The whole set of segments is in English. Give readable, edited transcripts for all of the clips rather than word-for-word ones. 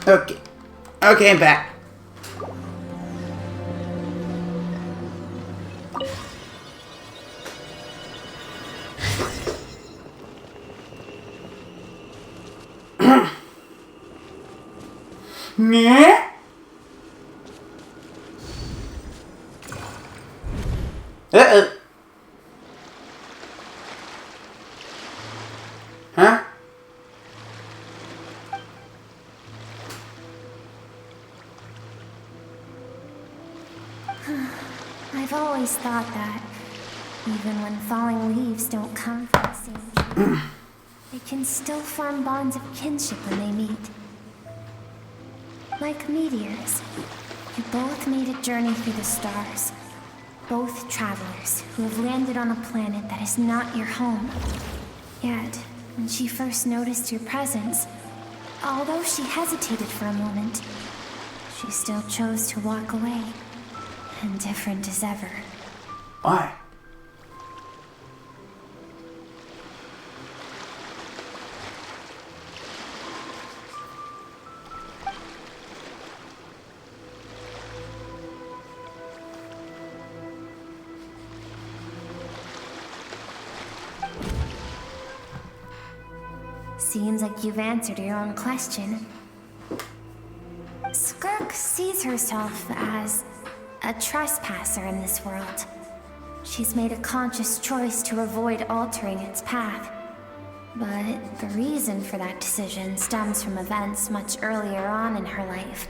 Okay. Okay, I'm back. Yeah? Uh-oh. Huh? I've always thought that, even when falling leaves don't come from the same tree, they can still form bonds of kinship when they meet. Like meteors, you both made a journey through the stars. Both travelers who have landed on a planet that is not your home. Yet, when she first noticed your presence, although she hesitated for a moment, she still chose to walk away, indifferent as ever. Why? Seems like you've answered your own question. Skirk sees herself as a trespasser in this world. She's made a conscious choice to avoid altering its path. But the reason for that decision stems from events much earlier on in her life.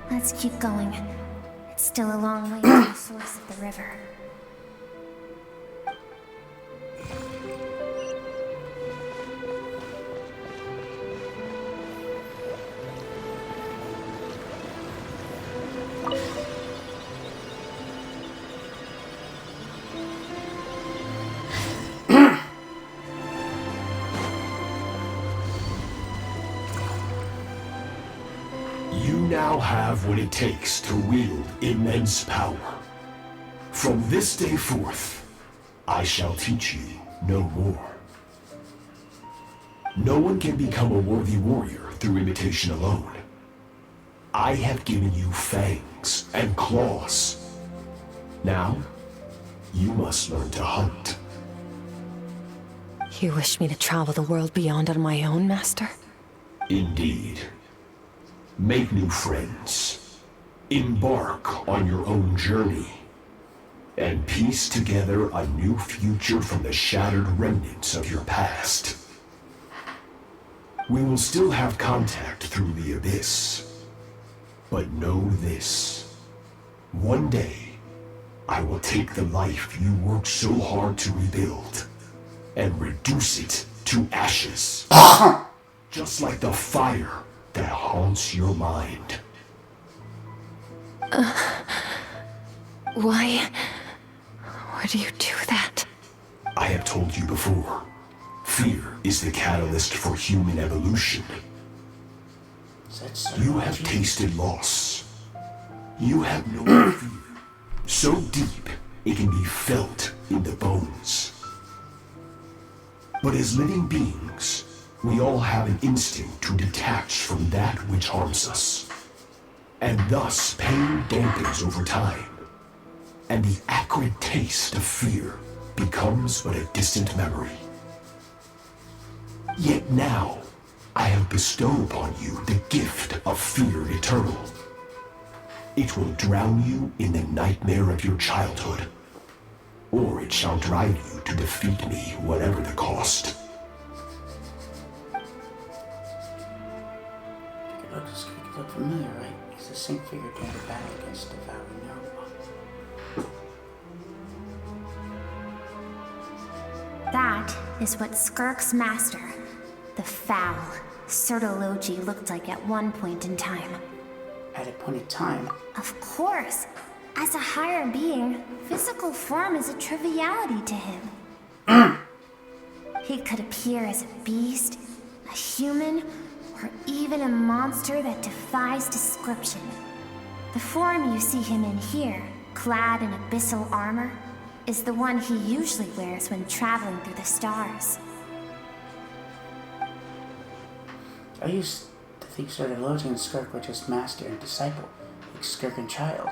Let's keep going. It's still a long way to the source of the river. Now have what it takes to wield immense power. From this day forth, I shall teach you no more. No one can become a worthy warrior through imitation alone. I have given you fangs and claws. Now, you must learn to hunt. You wish me to travel the world beyond on my own, Master? Indeed. Make new friends. Embark on your own journey. And piece together a new future from the shattered remnants of your past. We will still have contact through the abyss. But know this. One day, I will take the life you worked so hard to rebuild and reduce it to ashes. Just like the fire that haunts your mind. Why do you do that? I have told you before, fear is the catalyst for human evolution. You have tasted loss. You have known fear so deep it can be felt in the bones. But as living beings, we all have an instinct to detach from that which harms us. And thus, pain dampens over time. And the acrid taste of fear becomes but a distant memory. Yet now, I have bestowed upon you the gift of fear eternal. It will drown you in the nightmare of your childhood. Or it shall drive you to defeat me, whatever the cost. This could look familiar, right? It's the same figure during the battle against devouring Narwhal. That is what Skirk's master, the foul Sertologi, looked like at one point in time. At a point in time? Of course! As a higher being, physical form is a triviality to him. He could appear as a beast, a human, or even a monster that defies description. The form you see him in here, clad in abyssal armor, is the one he usually wears when traveling through the stars. I used to think Sertology and Skirk were just master and disciple, like Skirk and child.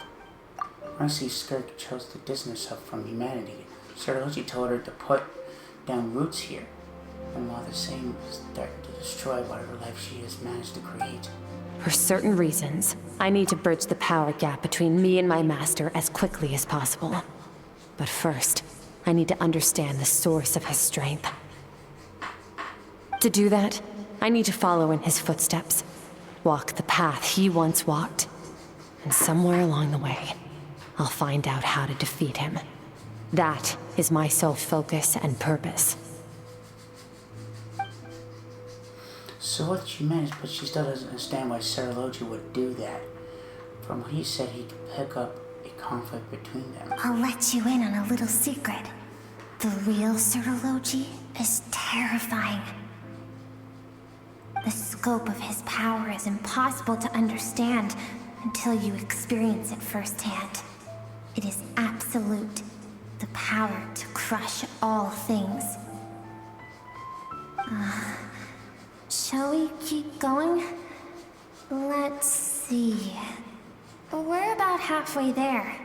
Honestly, Skirk chose to distance herself from humanity. Sertology told her to put down roots here, and while the same start to destroy whatever life she has managed to create. For certain reasons, I need to bridge the power gap between me and my master as quickly as possible. But first, I need to understand the source of his strength. To do that, I need to follow in his footsteps, walk the path he once walked, and somewhere along the way, I'll find out how to defeat him. That is my sole focus and purpose. So what she managed, but she still doesn't understand why Sertology would do that. From what he said, he could pick up a conflict between them. I'll let you in on a little secret. The real Sertology is terrifying. The scope of his power is impossible to understand until you experience it firsthand. It is absolute. The power to crush all things. Shall we keep going? Let's see. We're about halfway there.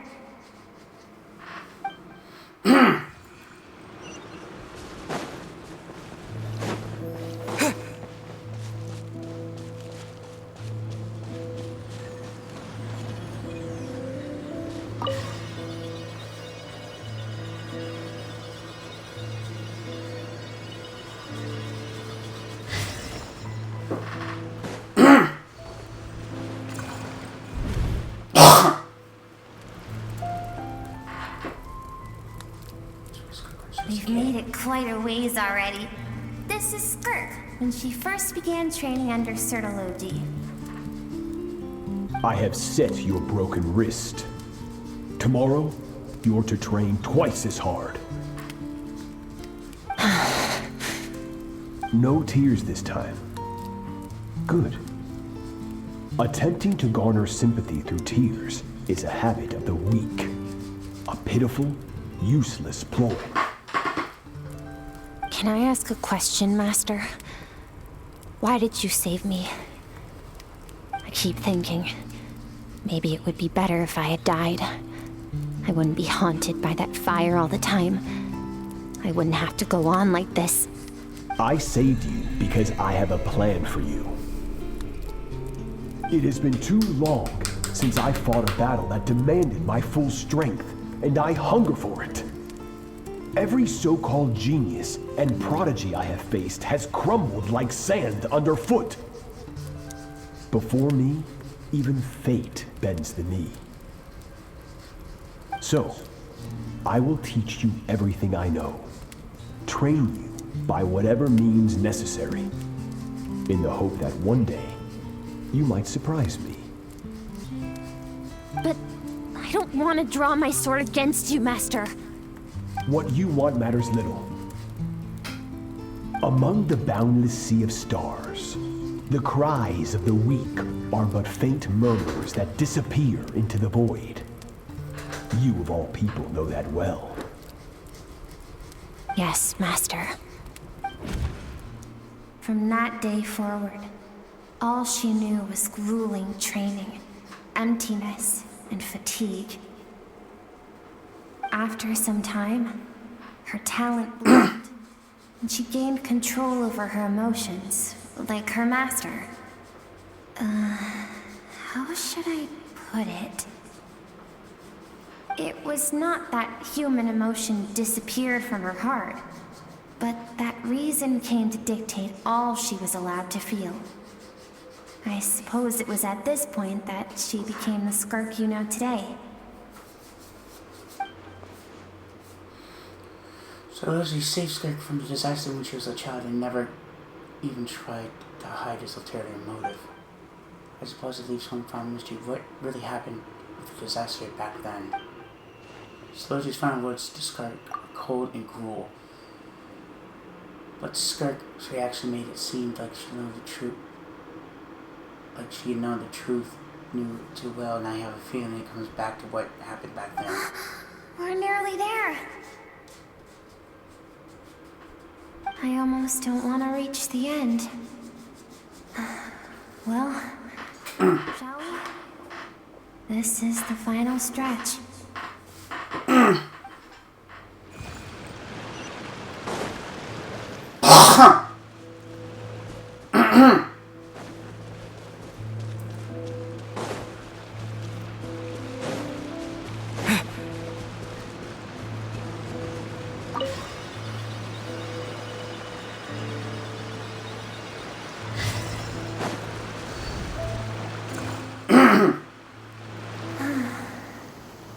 We've made it quite a ways already. This is Skirk, when she first began training under Sertology. I have set your broken wrist. Tomorrow, you're to train twice as hard. No tears this time. Good. Attempting to garner sympathy through tears is a habit of the weak. A pitiful, useless ploy. Can I ask a question, Master? Why did you save me? I keep thinking, maybe it would be better if I had died. I wouldn't be haunted by that fire all the time. I wouldn't have to go on like this. I saved you because I have a plan for you. It has been too long since I fought a battle that demanded my full strength, and I hunger for it. Every so-called genius and prodigy I have faced has crumbled like sand underfoot. Before me, even fate bends the knee. So, I will teach you everything I know. Train you by whatever means necessary, in the hope that one day, you might surprise me. But I don't want to draw my sword against you, Master. What you want matters little. Among the boundless sea of stars, the cries of the weak are but faint murmurs that disappear into the void. You of all people know that well. Yes, Master. From that day forward, all she knew was grueling training, emptiness, and fatigue. After some time, her talent bloomed, and she gained control over her emotions, like her master. How should I put it? It was not that human emotion disappeared from her heart, but that reason came to dictate all she was allowed to feel. I suppose it was at this point that she became the Skirk you know today. So she saved Skirk from the disaster when she was a child and never even tried to hide his ulterior motive. I suppose it leaves one final mystery. What really happened with the disaster back then? Sertology's final words to Skirk are cold and cruel. But Skirk's reaction made it seem like she knew the truth. Like she had known the truth, knew it too well, and I have a feeling it comes back to what happened back then. We're nearly there. I almost don't want to reach the end. Well, shall we? This is the final stretch.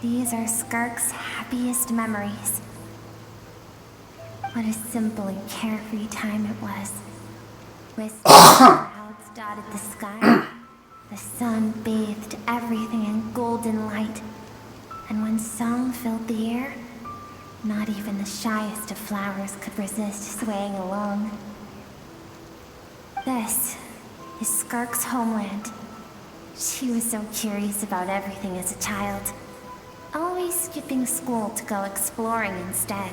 These are Skirk's happiest memories. What a simple and carefree time it was. With clouds dotted the sky, the sun bathed everything in golden light, and when song filled the air, not even the shyest of flowers could resist swaying along. This is Skirk's homeland. She was so curious about everything as a child, always skipping school to go exploring instead.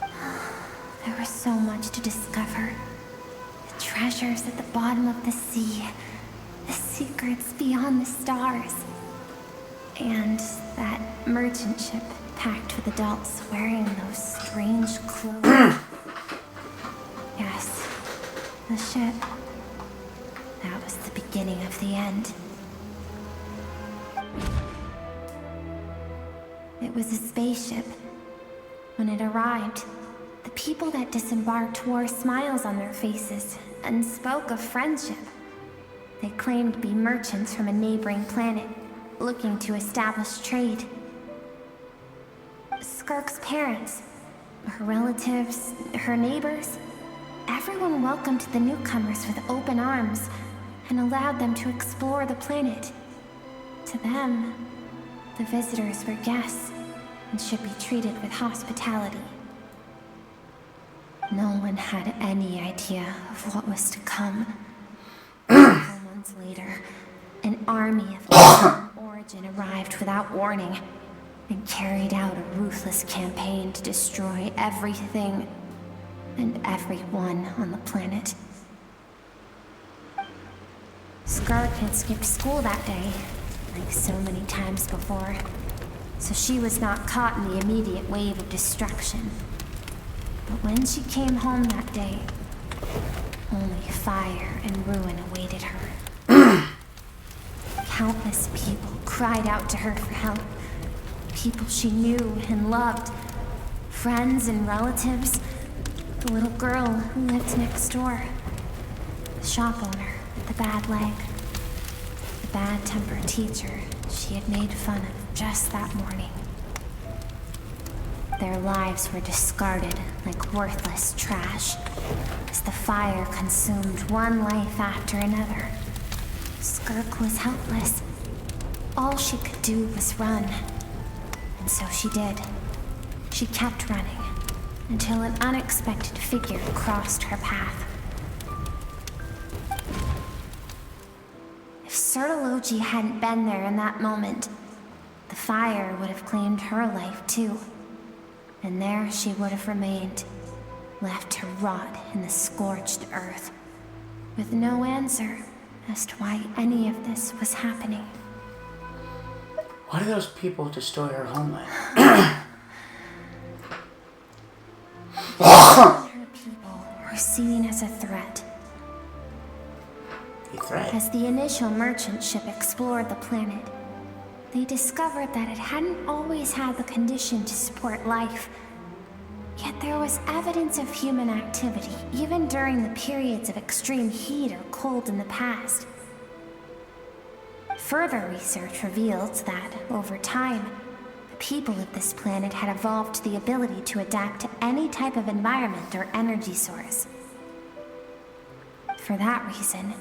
There was so much to discover. The treasures at the bottom of the sea, the secrets beyond the stars, and that merchant ship packed with adults wearing those strange clothes. Yes, the ship. That was the beginning of the end. It was a spaceship. When it arrived, the people that disembarked wore smiles on their faces and spoke of friendship. They claimed to be merchants from a neighboring planet, looking to establish trade. Skirk's parents, her relatives, her neighbors, everyone welcomed the newcomers with open arms and allowed them to explore the planet. To them, the visitors were guests and should be treated with hospitality. No one had any idea of what was to come. Several months later, an army of unknown origin arrived without warning and carried out a ruthless campaign to destroy everything and everyone on the planet. Skirk had skipped school that day, like so many times before, so she was not caught in the immediate wave of destruction. But when she came home that day, only fire and ruin awaited her. Countless people cried out to her for help. People she knew and loved. Friends and relatives. The little girl who lived next door. The shop owner with the bad leg. The bad-tempered teacher she had made fun of just that morning. Their lives were discarded like worthless trash as the fire consumed one life after another. Skirk was helpless. All she could do was run. And so she did. She kept running until an unexpected figure crossed her path. If Sertology hadn't been there in that moment, the fire would have claimed her life too. And there she would have remained, left to rot in the scorched earth, with no answer as to why any of this was happening. Why do those people destroy her homeland? Her people were seen as a threat. A threat? As the initial merchant ship explored the planet, they discovered that it hadn't always had the condition to support life. Yet there was evidence of human activity, even during the periods of extreme heat or cold in the past. Further research revealed that, over time, the people of this planet had evolved the ability to adapt to any type of environment or energy source. For that reason,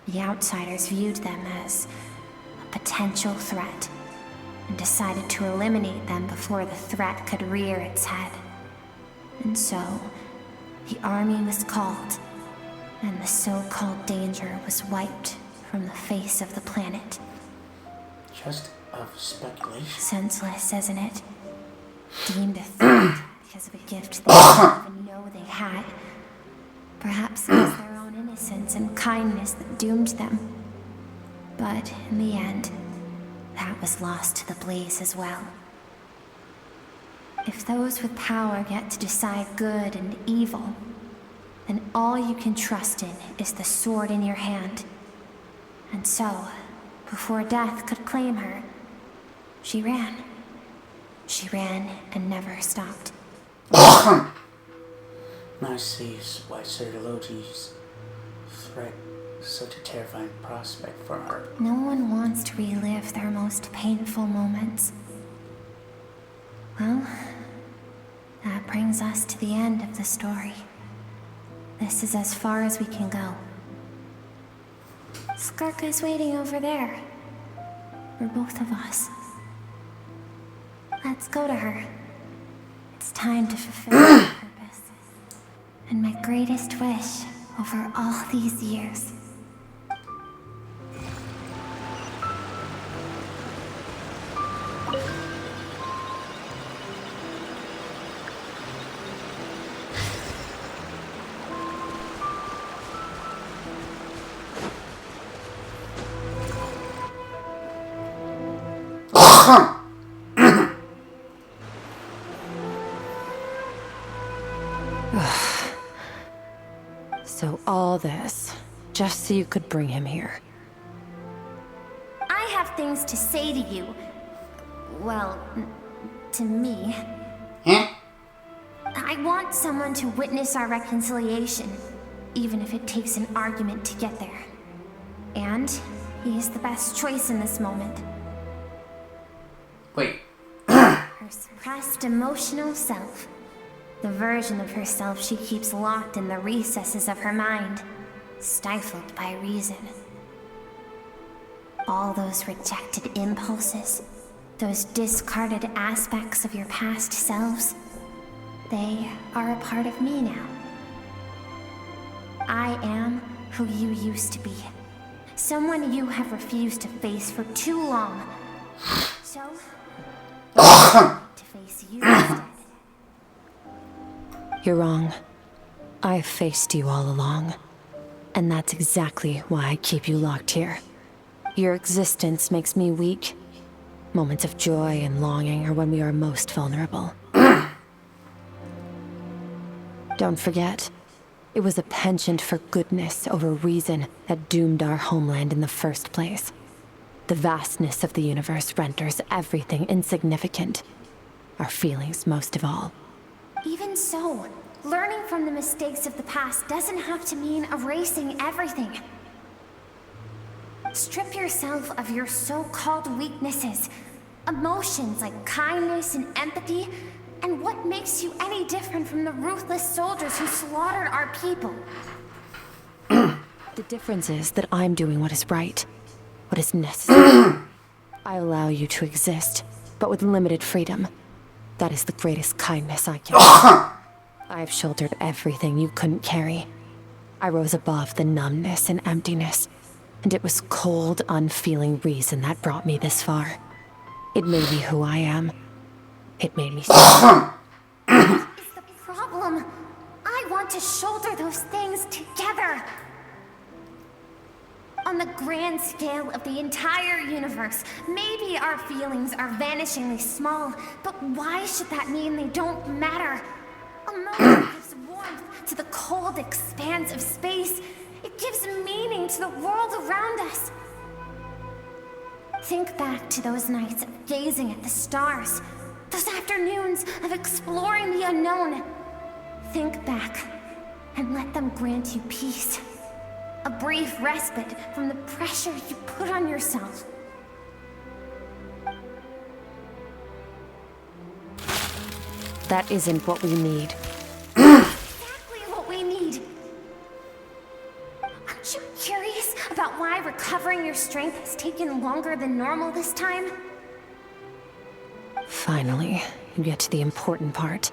the outsiders viewed them as a potential threat, and decided to eliminate them before the threat could rear its head. And so, the army was called, and the so-called danger was wiped from the face of the planet. Just of speculation. Senseless, isn't it? Deemed a threat because of a gift they didn't even know they had. Perhaps it was their own innocence and kindness that doomed them. But in the end, that was lost to the blaze as well. If those with power get to decide good and evil, then all you can trust in is the sword in your hand. And so, before death could claim her, she ran. She ran and never stopped. Now I see why Sir Deloti's threat is such a terrifying prospect for her. No one wants to relive their most painful moments. Well, that brings us to the end of the story. This is as far as we can go. Skirk is waiting over there. For both of us. Let's go to her. It's time to fulfill my purpose. And my greatest wish over all these years. So all this, just so you could bring him here. I have things to say to you. Well, to me. Huh? I want someone to witness our reconciliation, even if it takes an argument to get there. And he is the best choice in this moment. Wait. Her suppressed emotional self. The version of herself she keeps locked in the recesses of her mind, stifled by reason. All those rejected impulses, those discarded aspects of your past selves, they are a part of me now. I am who you used to be. Someone you have refused to face for too long. So, to face you instead. You're wrong. I've faced you all along. And that's exactly why I keep you locked here. Your existence makes me weak. Moments of joy and longing are when we are most vulnerable. Don't forget, it was a penchant for goodness over reason that doomed our homeland in the first place. The vastness of the universe renders everything insignificant. Our feelings most of all. Even so, learning from the mistakes of the past doesn't have to mean erasing everything. Strip yourself of your so-called weaknesses, emotions like kindness and empathy, and what makes you any different from the ruthless soldiers who slaughtered our people? The difference is that I'm doing what is right, what is necessary. I allow you to exist, but with limited freedom. That is the greatest kindness I can do. I've shouldered everything you couldn't carry. I rose above the numbness and emptiness, and it was cold, unfeeling reason that brought me this far. It made me who I am. It made me strong. What is the problem? I want to shoulder those things together. On the grand scale of the entire universe, maybe our feelings are vanishingly small, but why should that mean they don't matter? Emotion gives warmth to the cold expanse of space. It gives meaning to the world around us. Think back to those nights of gazing at the stars, those afternoons of exploring the unknown. Think back and let them grant you peace. A brief respite from the pressure you put on yourself. That isn't what we need. Exactly what we need. Aren't you curious about why recovering your strength has taken longer than normal this time? Finally, you get to the important part.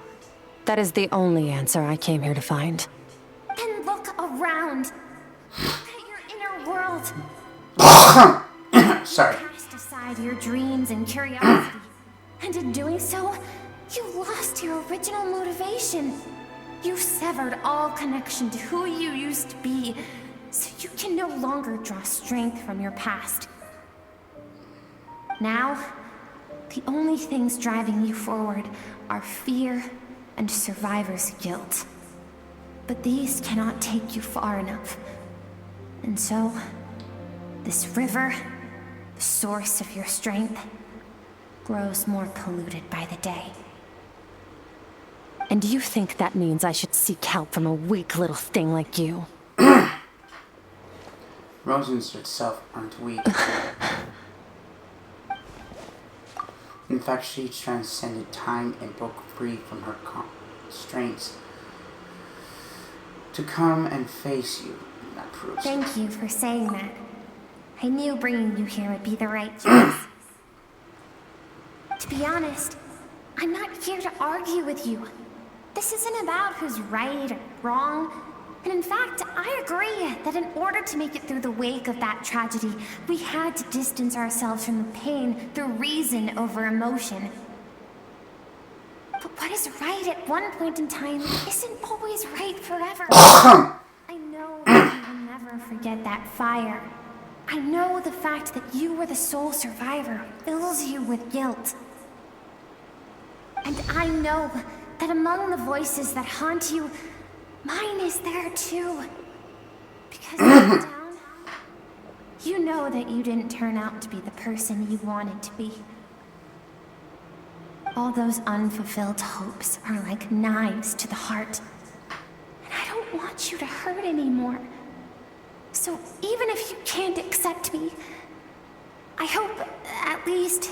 That is the only answer I came here to find. Then look around. Look at your inner world. Sorry. Cast aside your dreams and curiosity. And in doing so, you lost your original motivation. You severed all connection to who you used to be, so you can no longer draw strength from your past. Now, the only things driving you forward are fear and survivor's guilt. But these cannot take you far enough. And so, this river, the source of your strength, grows more polluted by the day. And do you think that means I should seek help from a weak little thing like you? Rosens itself aren't weak. In fact, she transcended time and broke free from her constraints to come and face you. And that proves Thank you for saying that. I knew bringing you here would be the right choice. To be honest, I'm not here to argue with you. This isn't about who's right or wrong. And in fact, I agree that in order to make it through the wake of that tragedy, we had to distance ourselves from the pain through reason over emotion. But what is right at one point in time isn't always right forever. I know that you will never forget that fire. I know the fact that you were the sole survivor fills you with guilt. And I know that among the voices that haunt you, mine is there too. Because deep down, you know that you didn't turn out to be the person you wanted to be. All those unfulfilled hopes are like knives to the heart. And I don't want you to hurt anymore. So even if you can't accept me, I hope, at least,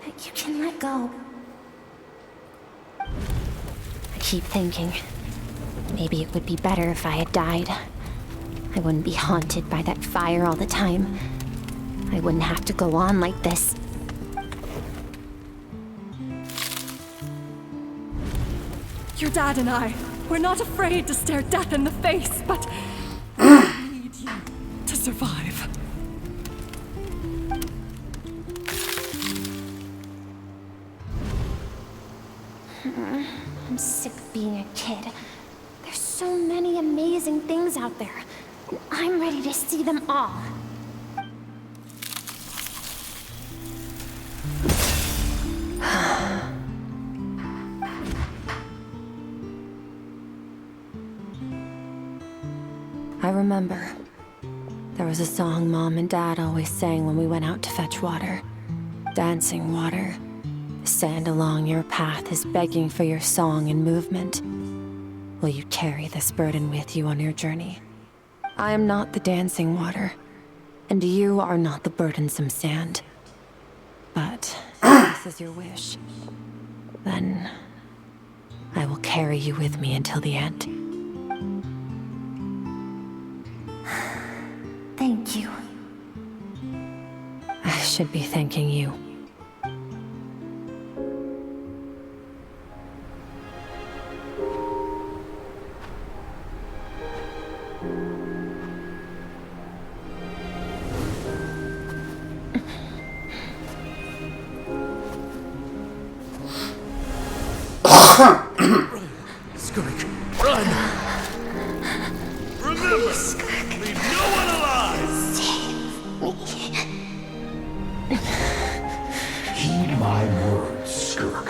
that you can let go. I keep thinking, maybe it would be better if I had died. I wouldn't be haunted by that fire all the time. I wouldn't have to go on like this. Your dad and I, we're not afraid to stare death in the face, but we need you to survive. I'm sick of being a kid. There's so many amazing things out there, and I'm ready to see them all. I remember. There was a song Mom and Dad always sang when we went out to fetch water. Dancing water. The sand along your path is begging for your song and movement. Will you carry this burden with you on your journey? I am not the dancing water, and you are not the burdensome sand. But if this is your wish, then I will carry you with me until the end. Thank you. I should be thanking you. Skirk, run! Remember, leave no one alive! Heed my words, Skirk.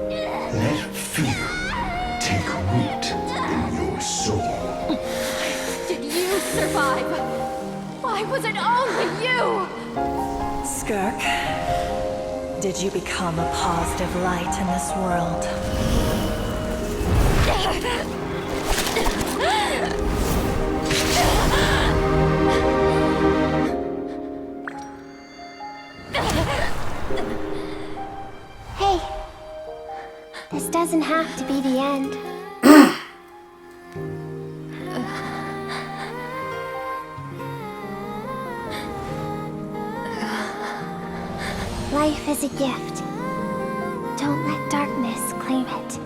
Let fear take root in your soul. Did you survive? Why was it only you? Skirk, did you become a positive light in this world? Hey, this doesn't have to be the end. Life is a gift. Don't let darkness claim it.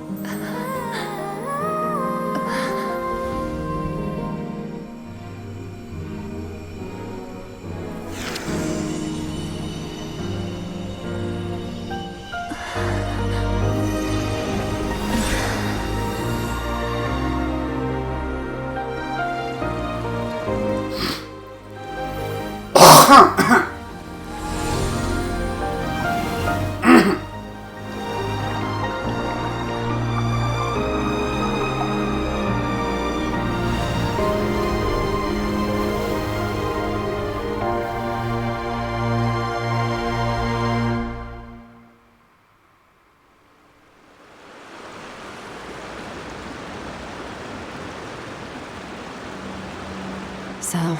So,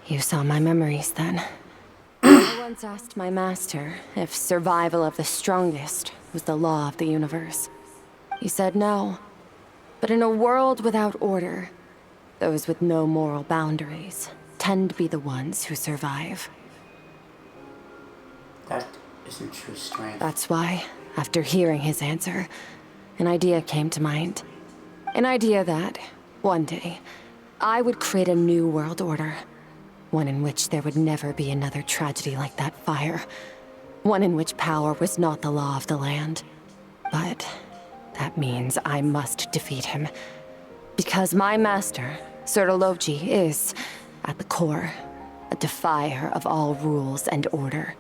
you saw my memories then. I once asked my master if survival of the strongest was the law of the universe. He said no. But in a world without order, those with no moral boundaries tend to be the ones who survive. That isn't true strength. That's why, after hearing his answer, an idea came to mind. An idea that, one day, I would create a new world order. One in which there would never be another tragedy like that fire. One in which power was not the law of the land. But that means I must defeat him. Because my master, Sirologi, is, at the core, a defier of all rules and order.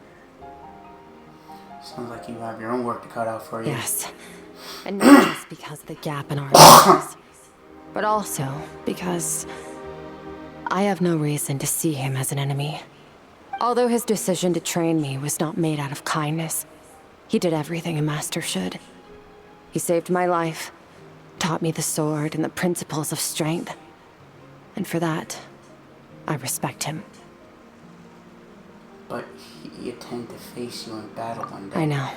Sounds like you have your own work to cut out for you. Yes. And not just because of the gap in our lives, but also because I have no reason to see him as an enemy. Although his decision to train me was not made out of kindness, he did everything a master should. He saved my life, taught me the sword and the principles of strength. And for that, I respect him. But he intended to face you in battle one day. I know.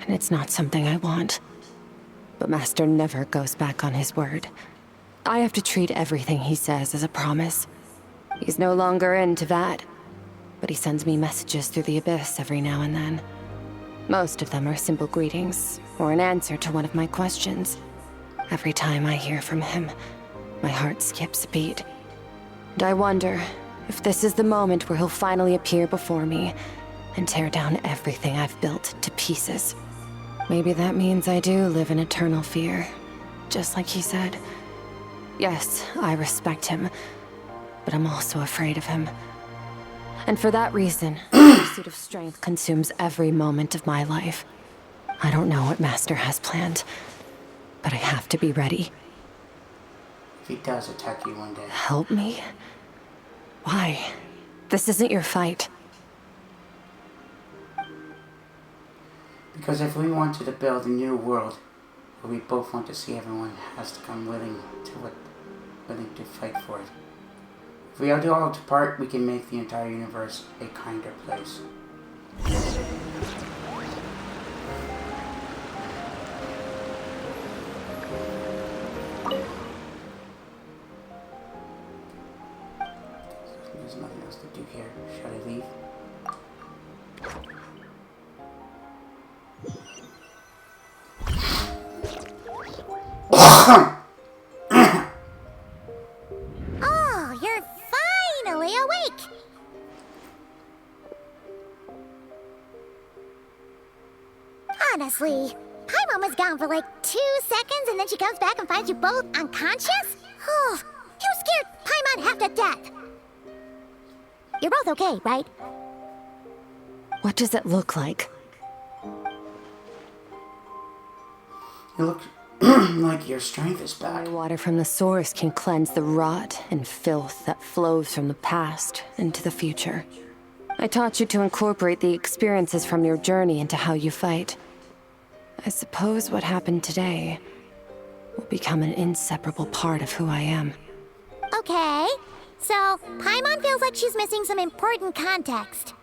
And it's not something I want. But Master never goes back on his word. I have to treat everything he says as a promise. He's no longer into that. But he sends me messages through the abyss every now and then. Most of them are simple greetings, or an answer to one of my questions. Every time I hear from him, my heart skips a beat. And I wonder if this is the moment where he'll finally appear before me and tear down everything I've built to pieces. Maybe that means I do live in eternal fear, just like he said. Yes, I respect him, but I'm also afraid of him. And for that reason, the pursuit of strength consumes every moment of my life. I don't know what Master has planned, but I have to be ready. If he does attack you one day. Help me? Why? This isn't your fight. Because if we wanted to build a new world, where we both want to see everyone has to come willing to fight for it. If we all do our part, we can make the entire universe a kinder place. There's nothing else to do here. Should I leave? Oh, you're finally awake! Honestly, Paimon was gone for like 2 seconds and then she comes back and finds you both unconscious? Oh, you scared Paimon half to death! You're both okay, right? What does it look like? You look like your strength is back. The water from the source can cleanse the rot and filth that flows from the past into the future. I taught you to incorporate the experiences from your journey into how you fight. I suppose what happened today will become an inseparable part of who I am. Okay, so Paimon feels like she's missing some important context.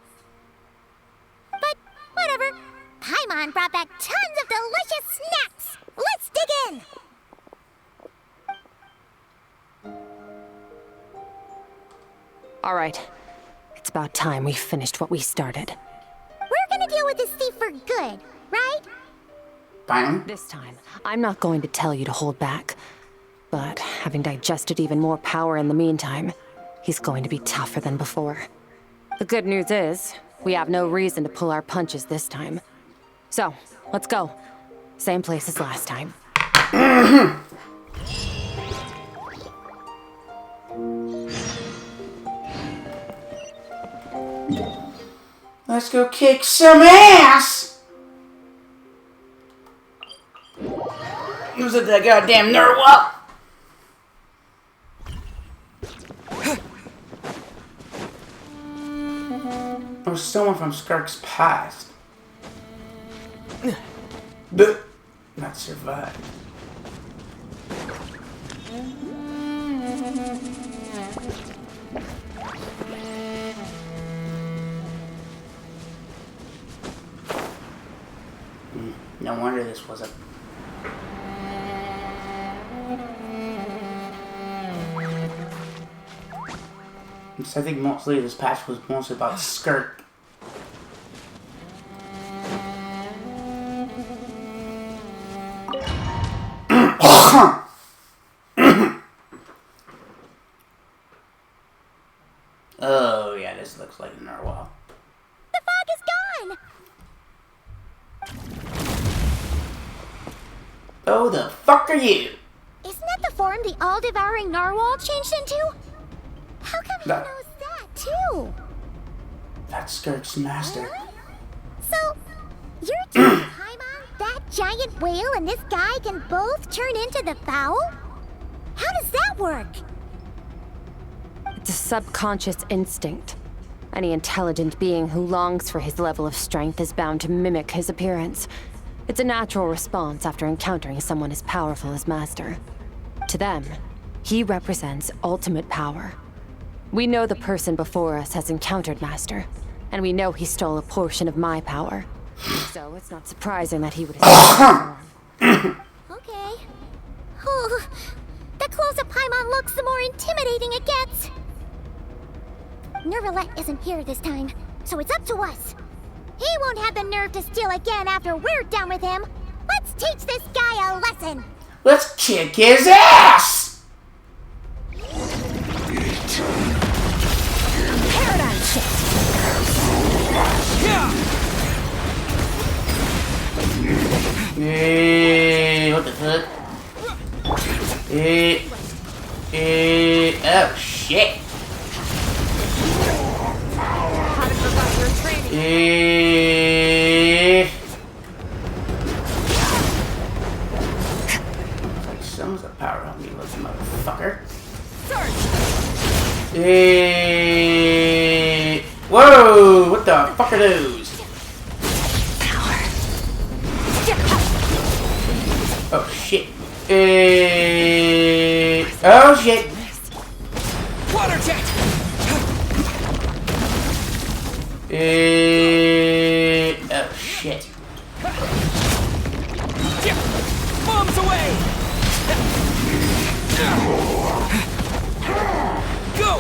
But whatever. Paimon brought back tons of delicious snacks! Let's dig in! All right. It's about time we finished what we started. We're gonna deal with this thief for good, right? Finally? This time, I'm not going to tell you to hold back. But having digested even more power in the meantime, he's going to be tougher than before. The good news is, we have no reason to pull our punches this time. So, let's go. Same place as last time. Let's go kick some ass! Use it that goddamn nerd wop! Or someone from Skirk's past. But not survived. No wonder this was a... So I think mostly this patch was mostly about Skirk. Oh yeah, this looks like a narwhal. The fog is gone! Oh, the fuck are you? Isn't that the form the all-devouring narwhal changed into? How come he That- knows that, too? That's Skirk's master. So, you're telling Paimon that giant whale and this guy can both turn into the fowl? How does that work? It's a subconscious instinct. Any intelligent being who longs for his level of strength is bound to mimic his appearance. It's a natural response after encountering someone as powerful as Master. To them, he represents ultimate power. We know the person before us has encountered Master, and we know he stole a portion of my power. So it's not surprising that he would assume form. Okay. Oh, the closer Paimon looks, the more intimidating it gets. Nervalette isn't here this time, so it's up to us. He won't have the nerve to steal again after we're done with him. Let's teach this guy a lesson. Let's kick his ass! Paradigm shift. Hey, what the fuck? Oh shit. Like someone's a power on me, little motherfucker. Whoa! What the fuck are those? Oh shit. Oh shit. Water jet! Oh shit. Bombs away! Go!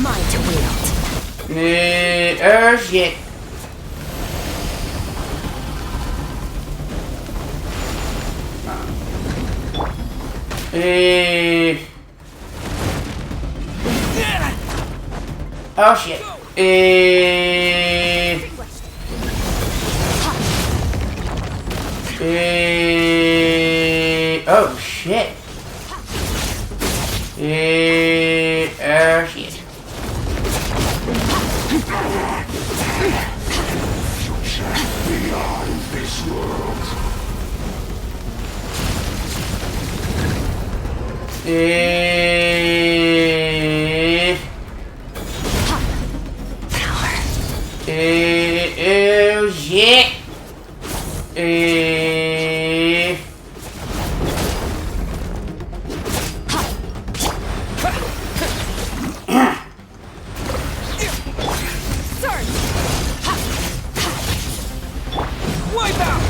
Mine to wield. Oh shit. Oh shit. Oh shit. Oh shit. Beyond this world. Oh shit. Wipe out!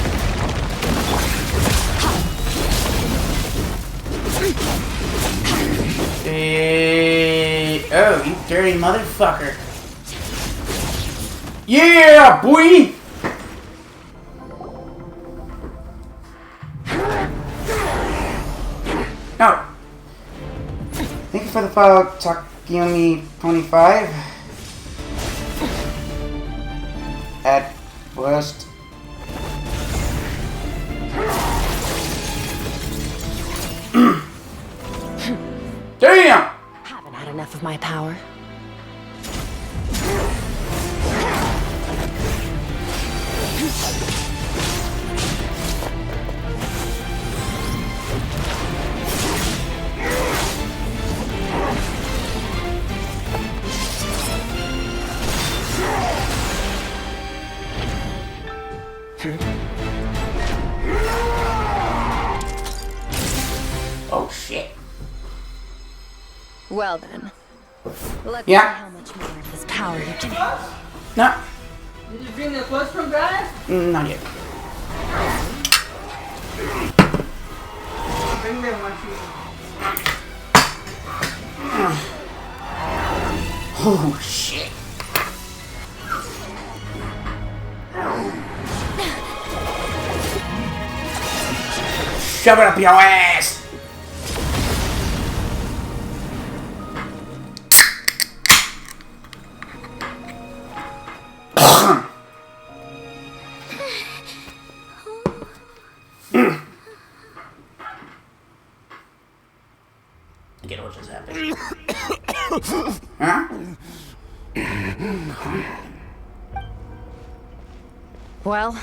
Oh, you dirty motherfucker. Yeah, boy! No. Thank you for the follow, Takumi25. At worst. Damn! Haven't had enough of my power. Well then, let's Yeah. see how much more of this power you can handle. No, Did you bring the clothes from Brad? not yet. Bring them once you. Oh shit. Shove it up your ass! I get what just happened. Huh? Well,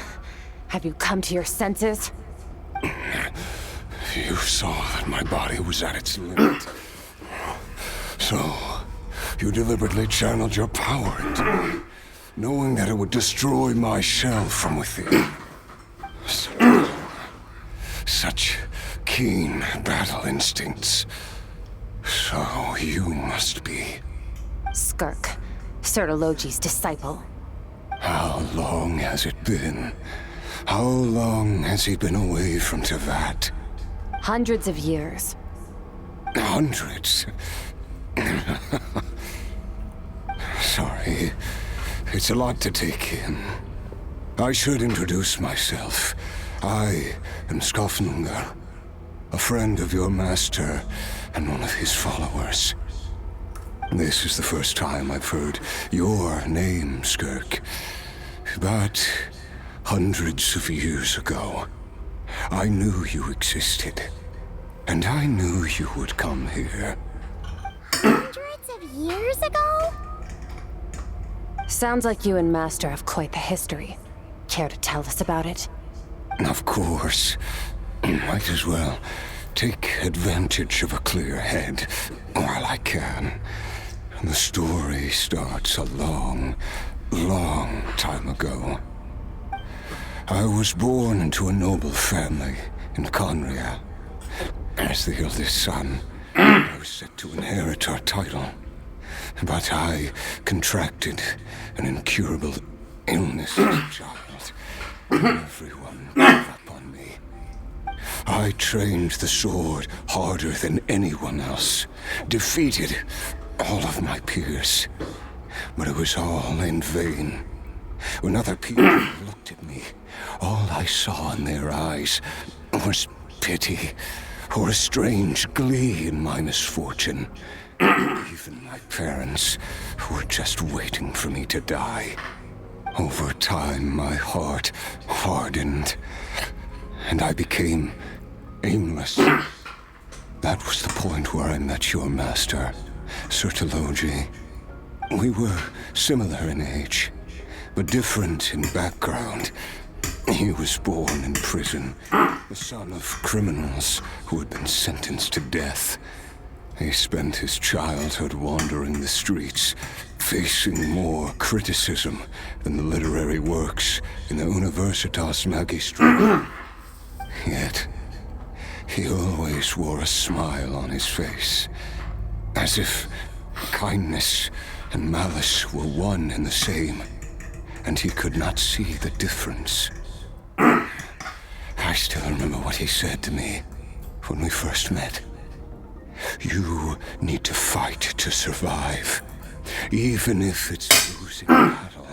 have you come to your senses? You saw that my body was at its limit. So, you deliberately channeled your power into me, knowing that it would destroy my shell from within. Such keen battle instincts. So, you must be. Skirk, Sertologi's disciple. How long has it been? How long has he been away from Tevat? Hundreds of years. Hundreds? Sorry. It's a lot to take in. I should introduce myself. I am Skofnungar, a friend of your master and one of his followers. This is the first time I've heard your name, Skirk. But hundreds of years ago, I knew you existed. And I knew you would come here. Hundreds of years ago? Sounds like you and Master have quite the history. Care to tell us about it? Of course. Might as well take advantage of a clear head while I can. The story starts a long, long time ago. I was born into a noble family in Conria. As the eldest son, I was set to inherit our title. But I contracted an incurable illness as a child. Everyone gave up on me. I trained the sword harder than anyone else, defeated all of my peers. But it was all in vain. When other people looked at me, all I saw in their eyes was pity, or a strange glee in my misfortune. Even my parents were just waiting for me to die. Over time, my heart hardened, and I became aimless. That was the point where I met your master, Sertologi. We were similar in age, but different in background. He was born in prison, the son of criminals who had been sentenced to death. He spent his childhood wandering the streets, facing more criticism than the literary works in the Universitas Magistrum. Yet, he always wore a smile on his face, as if kindness and malice were one and the same, and he could not see the difference. I still remember what he said to me when we first met. You need to fight to survive. Even if it's losing battle,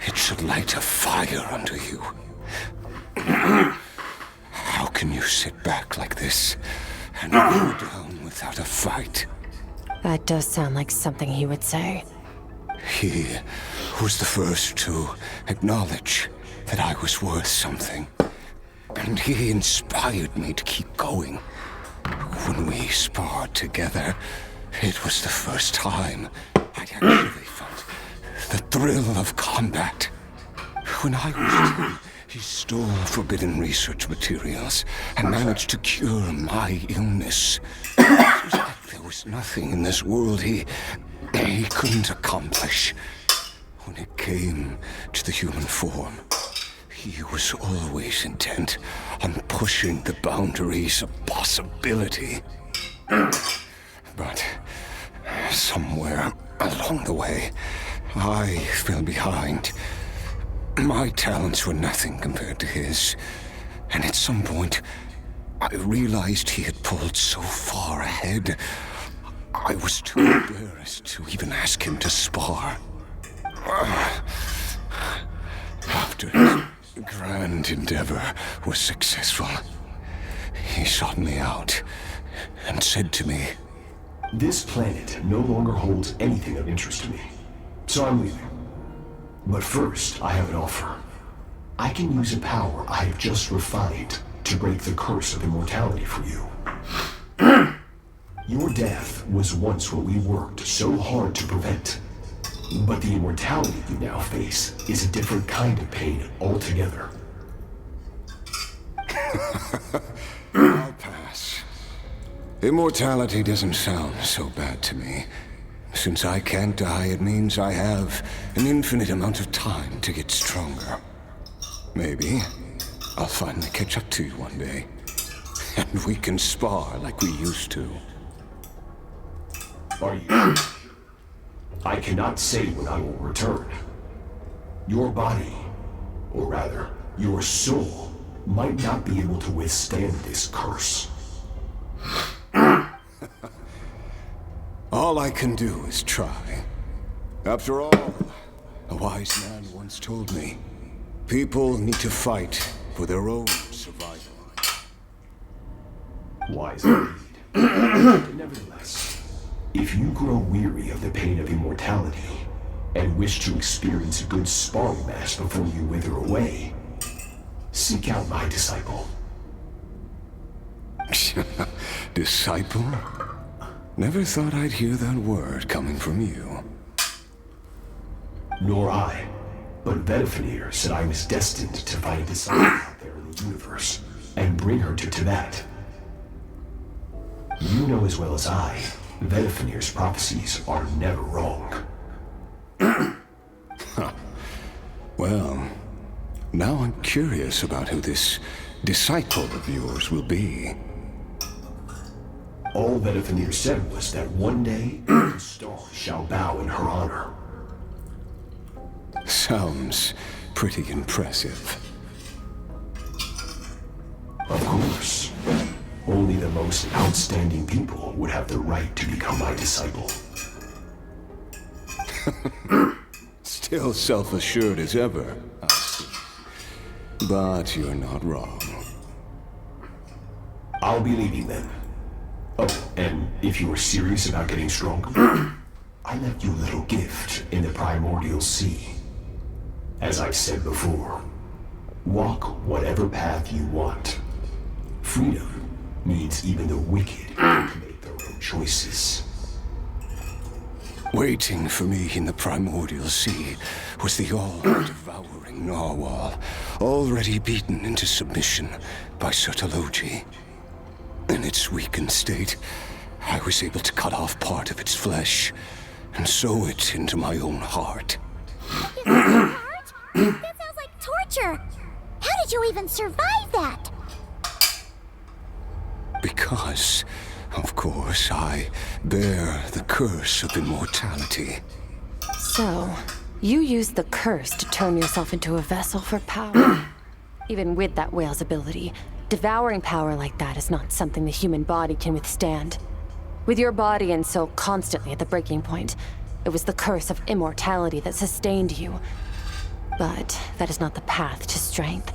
it should light a fire under you. How can you sit back like this and go down without a fight? That does sound like something he would say. He was the first to acknowledge that I was worth something. And he inspired me to keep going. When we sparred together, it was the first time I actually felt the thrill of combat. When I was 10, he stole forbidden research materials and managed to cure my illness. It was like there was nothing in this world he couldn't accomplish. When it came to the human form, he was always intent on pushing the boundaries of possibility. But Somewhere along the way, I fell behind. My talents were nothing compared to his, and at some point, I realized he had pulled so far ahead, I was too embarrassed to even ask him to spar. After his grand endeavor was successful, he sought me out and said to me, This planet no longer holds anything of interest to me, so I'm leaving. But first, I have an offer. I can use a power I have just refined to break the curse of immortality for you. Your death was once what we worked so hard to prevent. But the immortality you now face is a different kind of pain altogether. I'll pass. Immortality doesn't sound so bad to me. Since I can't die, it means I have an infinite amount of time to get stronger. Maybe I'll finally catch up to you one day, and we can spar like we used to. Are you? I cannot say when I will return. Your body, or rather, your soul, might not be able to withstand this curse. All I can do is try. After all, a wise man once told me, people need to fight for their own survival. Wise indeed. But nevertheless, if you grow weary of the pain of immortality, and wish to experience a good sparring match before you wither away, seek out my disciple. Disciple? Never thought I'd hear that word coming from you. Nor I. But Vedifenir said I was destined to find a disciple out there in the universe, and bring her to Tibet. You know as well as I, Vedifenir's prophecies are never wrong. Well, now I'm curious about who this disciple of yours will be. All Vedifenir said was that one day, the stars shall bow in her honor. Sounds pretty impressive. Of course. Only the most outstanding people would have the right to become my disciple. Still self-assured as ever, I see. But you're not wrong. I'll be leaving then. Oh, and if you are serious about getting stronger, I left you a little gift in the primordial sea. As I've said before, walk whatever path you want. Freedom means even the wicked can make their own choices. Waiting for me in the primordial sea was the all-devouring narwhal, already beaten into submission by Sotologi. In its weakened state, I was able to cut off part of its flesh and sew it into my own heart. Your heart? That sounds like torture! How did you even survive that? Because, of course, I bear the curse of immortality. So, you used the curse to turn yourself into a vessel for power. Even with that whale's ability, devouring power like that is not something the human body can withstand. With your body and soul constantly at the breaking point, it was the curse of immortality that sustained you. But that is not the path to strength.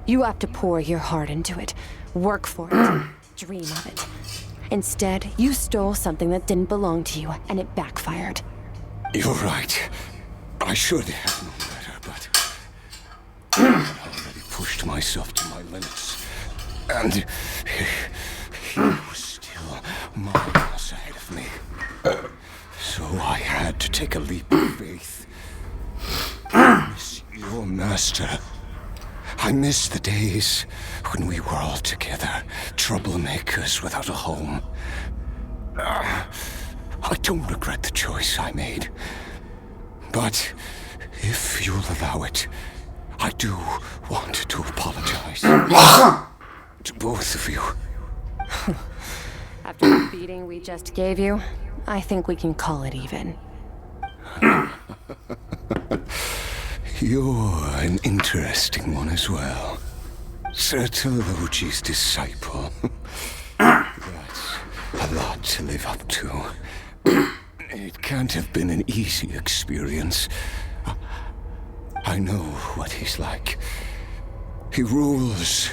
You have to pour your heart into it, work for it, dream of it. Instead, you stole something that didn't belong to you, and it backfired. You're right. I should have known better, but I had already pushed myself to my limits. And he was still miles ahead of me. So I had to take a leap of faith. I miss your master. I miss the days when we were all together, troublemakers without a home. I don't regret the choice I made. But if you'll allow it, I do want to apologize. To both of you. After the beating we just gave you, I think we can call it even. You're an interesting one as well. Sertologi's disciple. That's a lot to live up to. It can't have been an easy experience. I know what he's like. He rules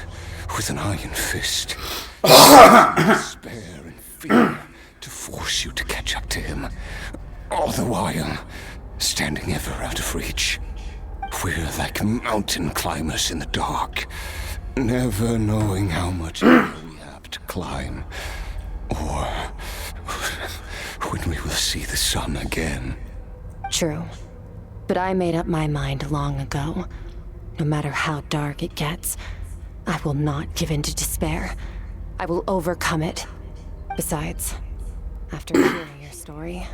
with an iron fist. Despair and fear to force you to catch up to him. All the while, standing ever out of reach. We're like mountain climbers in the dark, never knowing how much more we have to climb. Or when we will see the sun again. True. But I made up my mind long ago. No matter how dark it gets, I will not give in to despair. I will overcome it. Besides, after hearing your story,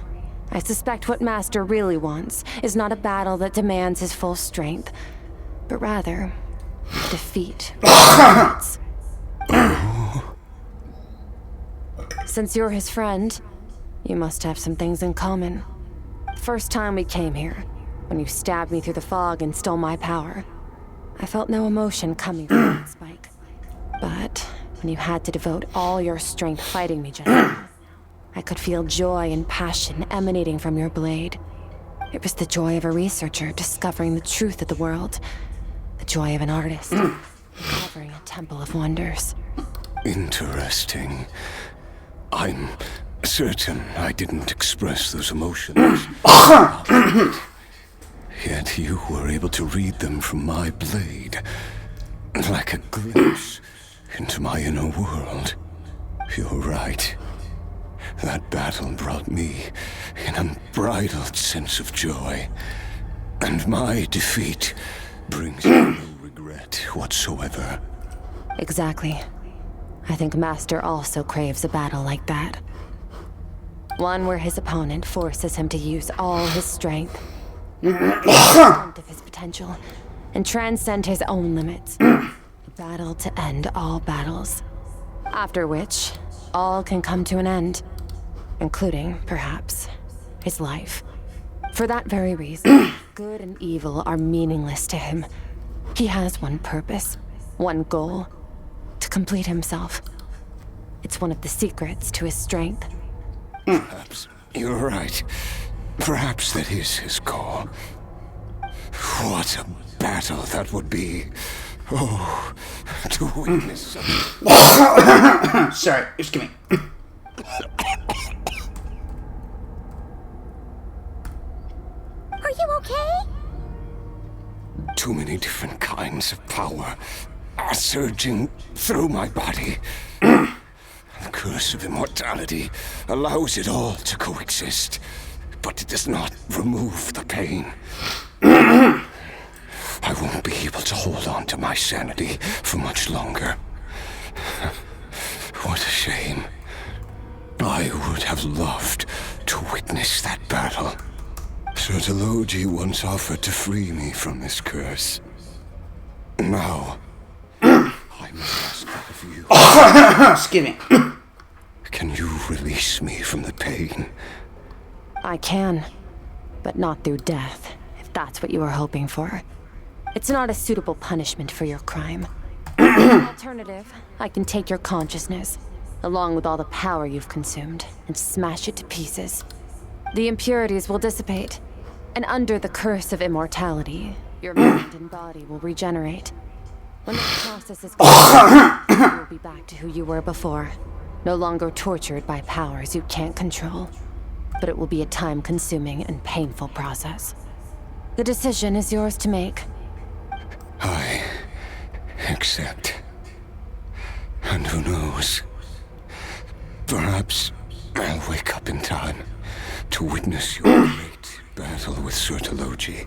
I suspect what Master really wants is not a battle that demands his full strength, but rather a defeat. Since you're his friend, you must have some things in common. The first time we came here, when you stabbed me through the fog and stole my power, I felt no emotion coming from that spike. But when you had to devote all your strength fighting me just now, I could feel joy and passion emanating from your blade. It was the joy of a researcher discovering the truth of the world. The joy of an artist uncovering a temple of wonders. Interesting. I'm certain I didn't express those emotions. Yet you were able to read them from my blade. Like a glimpse into my inner world. You're right. That battle brought me an unbridled sense of joy. And my defeat brings me no regret whatsoever. Exactly. I think Master also craves a battle like that. One where his opponent forces him to use all his strength, of his potential, and transcend his own limits. A battle to end all battles. After which, all can come to an end. Including, perhaps, his life. For that very reason, good and evil are meaningless to him. He has one purpose, one goal. To complete himself. It's one of the secrets to his strength. Perhaps you're right. Perhaps that is his goal. What a battle that would be. Oh, to witness something. Sorry, excuse me. Are you okay? Too many different kinds of power are surging through my body. The curse of immortality allows it all to coexist, but it does not remove the pain. I won't be able to hold on to my sanity for much longer. What a shame. I would have loved to witness that battle. Sertologi once offered to free me from this curse. Now, I must ask that of you. Excuse me. Can you release me from the pain? I can, but not through death, if that's what you were hoping for. It's not a suitable punishment for your crime. Alternative, I can take your consciousness, along with all the power you've consumed, and smash it to pieces. The impurities will dissipate, and under the curse of immortality, your mind and body will regenerate. When that process is complete, you will be back to who you were before, no longer tortured by powers you can't control. But it will be a time-consuming and painful process. The decision is yours to make. I accept. And who knows? Perhaps I'll wake up in time to witness your great battle with Sertologi.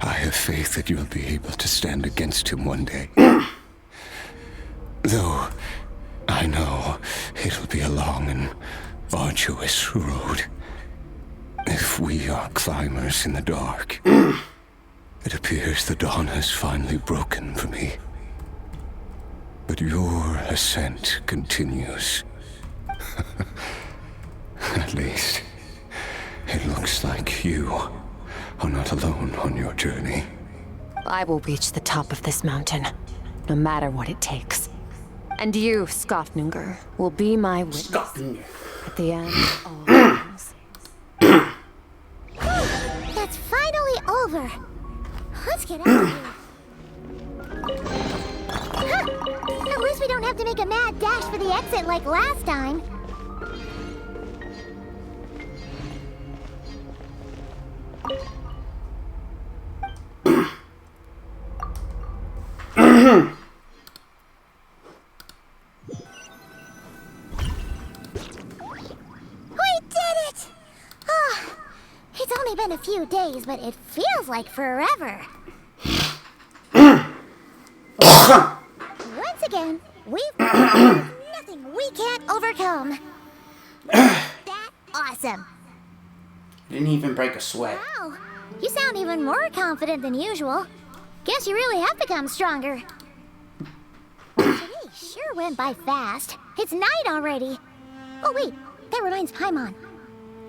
I have faith that you'll be able to stand against him one day. Though I know it'll be a long and arduous road. If we are climbers in the dark, it appears the dawn has finally broken for me. But your ascent continues. At least, it looks like you are not alone on your journey. I will reach the top of this mountain, no matter what it takes. And you, Skofnunger, will be my witness Skofnunger. at the end of all things. That's finally over. Let's get out of here. Huh. At least we don't have to make a mad dash for the exit like last time. It's only been a few days, but it feels like forever. Once again, we've nothing we can't overcome. That awesome. Didn't even break a sweat. Wow, you sound even more confident than usual. Guess you really have become stronger. Today sure went by fast. It's night already. Oh wait, that reminds Paimon.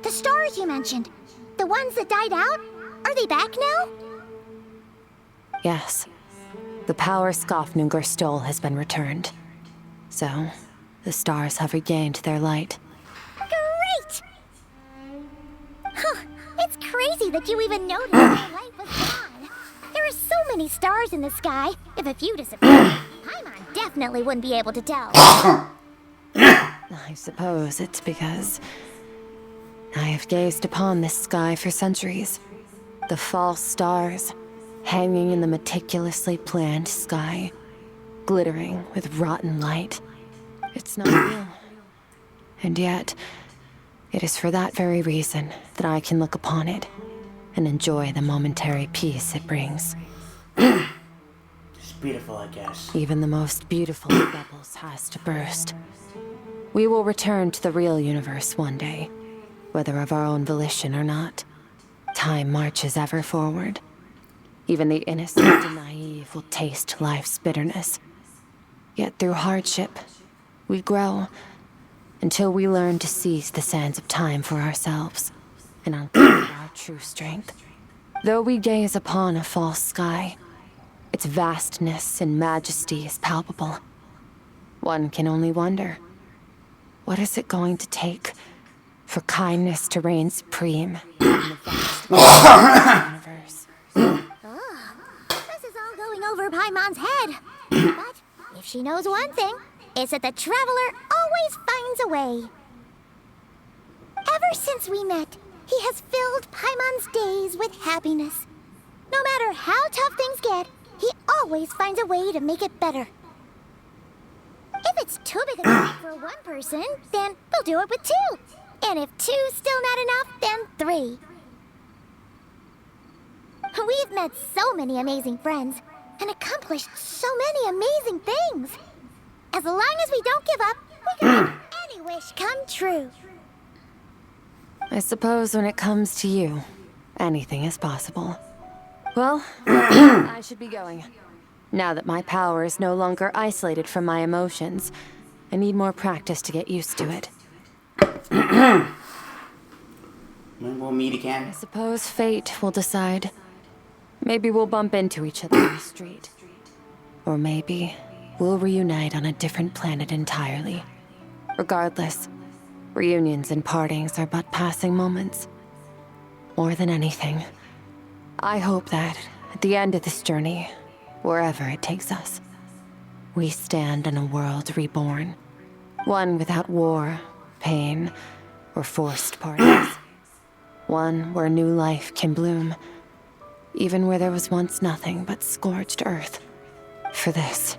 The stars you mentioned. The ones that died out? Are they back now? Yes. The power Skofnunger stole has been returned. So, the stars have regained their light. Great! Huh, it's crazy that you even noticed my light was gone. There are so many stars in the sky. If a few disappeared, Paimon definitely wouldn't be able to tell. I suppose it's because I have gazed upon this sky for centuries. The false stars, hanging in the meticulously planned sky, glittering with rotten light. It's not real. And yet, it is for that very reason that I can look upon it and enjoy the momentary peace it brings. It's beautiful, I guess. Even the most beautiful of bubbles has to burst. We will return to the real universe one day, whether of our own volition or not. Time marches ever forward. Even the innocent and naive will taste life's bitterness. Yet through hardship, we grow until we learn to seize the sands of time for ourselves and uncover our true strength. Though we gaze upon a false sky, its vastness and majesty is palpable. One can only wonder, what is it going to take for kindness to reign supreme in the vast universe? This is all going over Paimon's head. But if she knows one thing, it's that the traveler always finds a way. Ever since we met, he has filled Paimon's days with happiness. No matter how tough things get, he always finds a way to make it better. If it's too big a job for one person, then we'll do it with two. And if two's still not enough, then three. We've met so many amazing friends and accomplished so many amazing things. As long as we don't give up, we can make any wish come true. I suppose when it comes to you, anything is possible. Well, I should be going. Now that my power is no longer isolated from my emotions, I need more practice to get used to it. When we'll meet again. I suppose fate will decide. Maybe we'll bump into each other on the street. Or maybe we'll reunite on a different planet entirely. Regardless, reunions and partings are but passing moments. More than anything, I hope that at the end of this journey, wherever it takes us, we stand in a world reborn. One without war, pain, or forced parties. One where new life can bloom, even where there was once nothing but scorched earth. For this,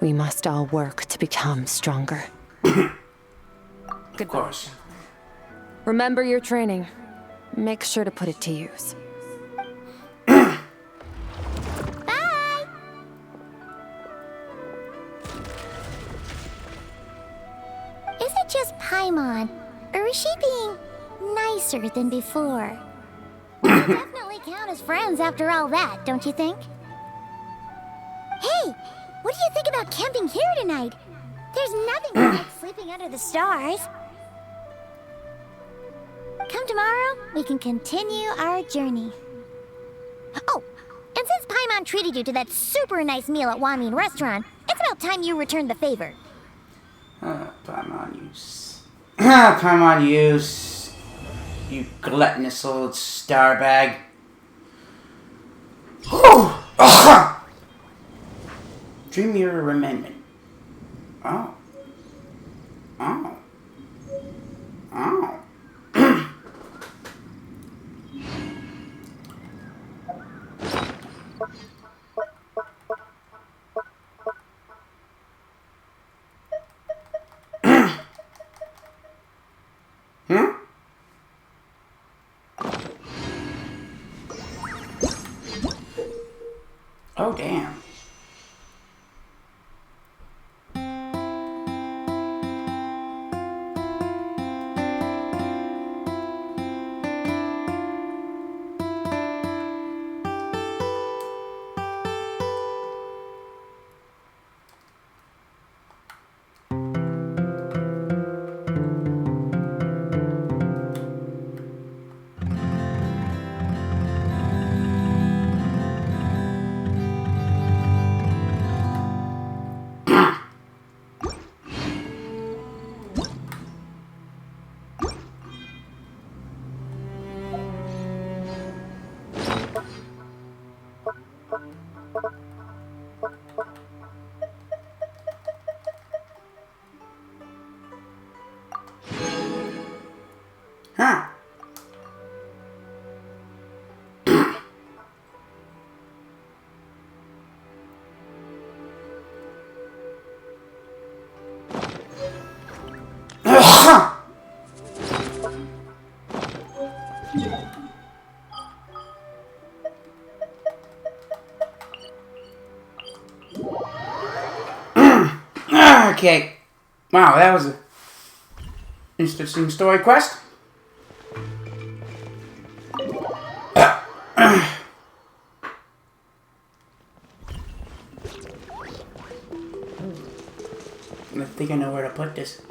we must all work to become stronger. Of course. Remember your training. Make sure to put it to use. Bye! Is it just Paimon, or is she being nicer than before? We definitely count as friends after all that, don't you think? Hey, what do you think about camping here tonight? There's nothing like sleeping under the stars. Come tomorrow, we can continue our journey. Oh, and since Paimon treated you to that super nice meal at Wamin Restaurant, it's about time you returned the favor. Paimon, Paimon, you gluttonous old star bag. Dream your remembrance. Oh. Oh. Oh. Oh, damn. Huh. Okay. Wow, that was an interesting story quest. I think I know where to put this.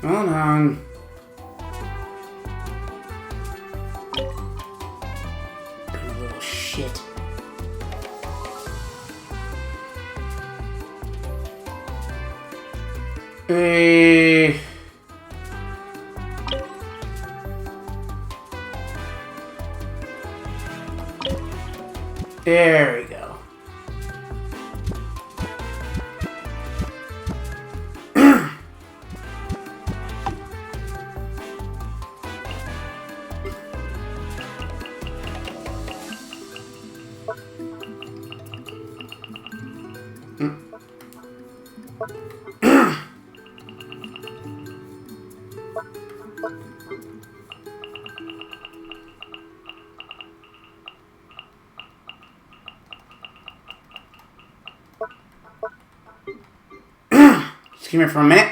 Hold on. You little shit. There we go. Excuse me for a minute.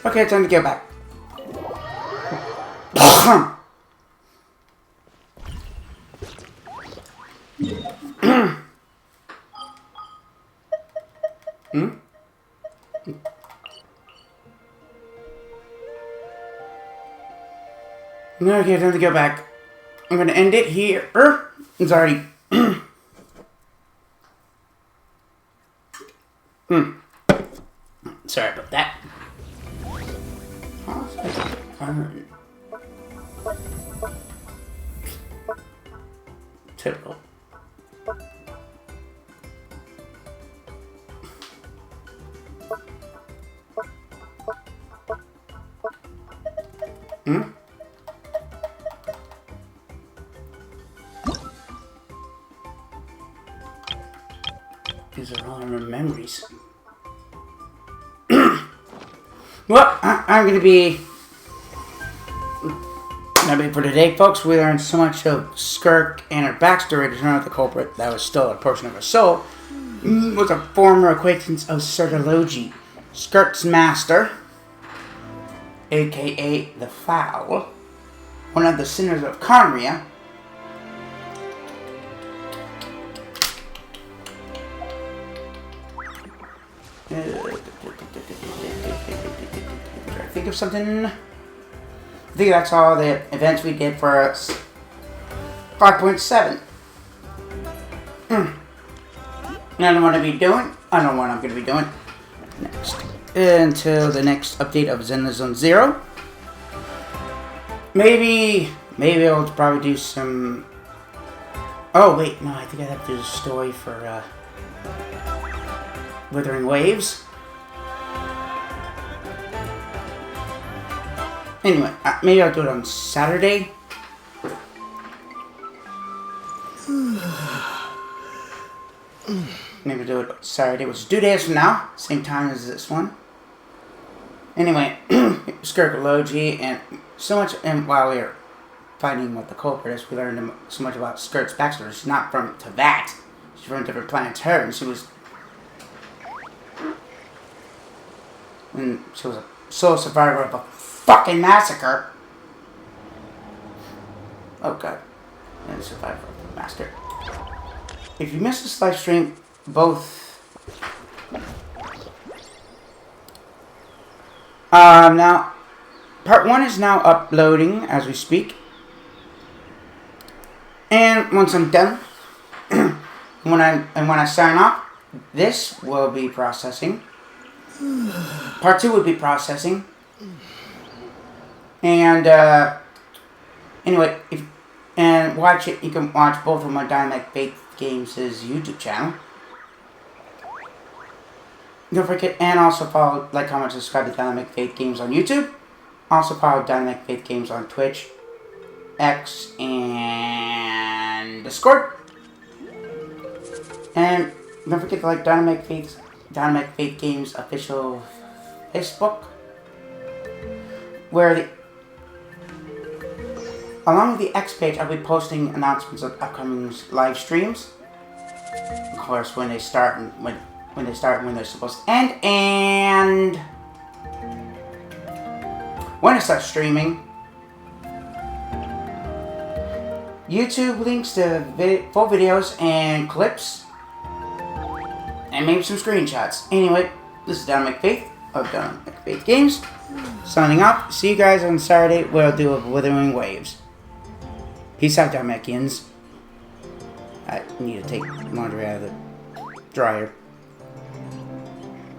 Okay, time to go back. Okay, time to go back. I'm gonna end it here. It's already. Sorry about that. Typical. These are all our memories. Well, I'm gonna be for today, folks. We learned so much of Skirk and her backstory to turn out the culprit that was still a portion of her soul was a former acquaintance of Sertology, Skirk's master, aka the Foul, one of the sinners of Carnria. Think of something. I think that's all the events we did for 5.7. I don't know what I'm going to be doing next. Until the next update of Zenless Zone 0. Maybe I'll probably do some... Oh, wait, no, I think I have to do a story for Withering Waves. Anyway, maybe I'll do it on Saturday. Maybe do it Saturday, which is 2 days from now. Same time as this one. Anyway, Skirkology and so much. And while we were finding what the culprit is, we learned so much about Skirk's backstory. She's not from Teyvat. She's from a different planet Terra, and she was a sole survivor of a fucking massacre. Oh god. And survivor of the massacre. If you missed this live stream, now part 1 is now uploading as we speak. And once I'm done, when I sign off, this will be processing. Part 2 will be processing. And anyway, watch it. You can watch both of my Dynamic Faith Games' YouTube channel. Don't forget, and also follow, like, comment, subscribe to Dynamic Faith Games on YouTube. Also follow Dynamic Faith Games on Twitch, X, and Discord. And don't forget to like Dynamic Faith Games official Facebook, where along with the X page, I'll be posting announcements of upcoming live streams. Of course, when they start and when they're supposed to end, and when I start streaming. YouTube links to full videos and clips, and maybe some screenshots. Anyway, this is Dynamic Faith of Dynamic Faith Games, signing off. See you guys on Saturday where I'll do a Withering Waves. Peace out, Dynamicians. I need to take laundry out of the dryer.